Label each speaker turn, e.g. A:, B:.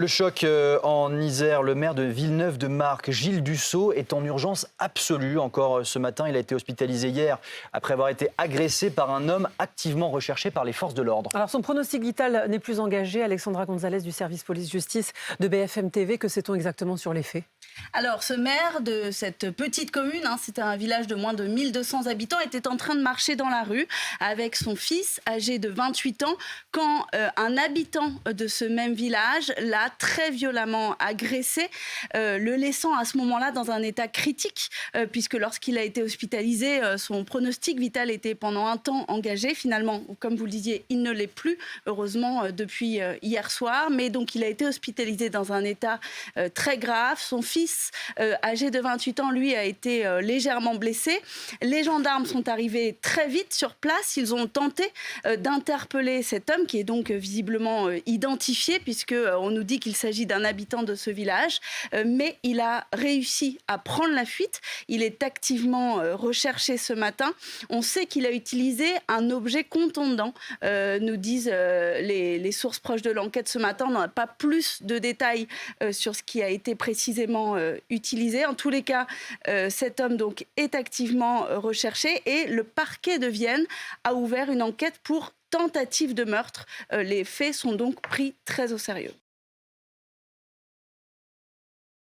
A: Le choc en Isère, le maire de Villeneuve-de-Marcq, Gilles Dussault, est en urgence absolue. Encore ce matin, il a été hospitalisé hier après avoir été agressé par un homme activement recherché par les forces de l'ordre.
B: Alors son pronostic vital n'est plus engagé. Alexandra Gonzalez du service police-justice de BFM TV, que sait-on exactement sur les faits ?
C: Alors, ce maire de cette petite commune, c'était un village de moins de 1200 habitants, était en train de marcher dans la rue avec son fils âgé de 28 ans quand un habitant de ce même village l'a très violemment agressé, le laissant à ce moment-là dans un état critique, puisque lorsqu'il a été hospitalisé, son pronostic vital était pendant un temps engagé. Finalement, comme vous le disiez, il ne l'est plus, heureusement, depuis hier soir. Mais donc, il a été hospitalisé dans un état très grave. Son fils, âgé de 28 ans, lui, a été légèrement blessé. Les gendarmes sont arrivés très vite sur place. Ils ont tenté d'interpeller cet homme, qui est donc visiblement identifié, puisqu'on nous dit qu'il s'agit d'un habitant de ce village. Mais il a réussi à prendre la fuite. Il est activement recherché ce matin. On sait qu'il a utilisé un objet contondant, nous disent les sources proches de l'enquête ce matin. On n'a pas plus de détails sur ce qui a été précisément utilisé. En tous les cas, cet homme donc est activement recherché et le parquet de Vienne a ouvert une enquête pour tentative de meurtre. Les faits sont donc pris très au sérieux.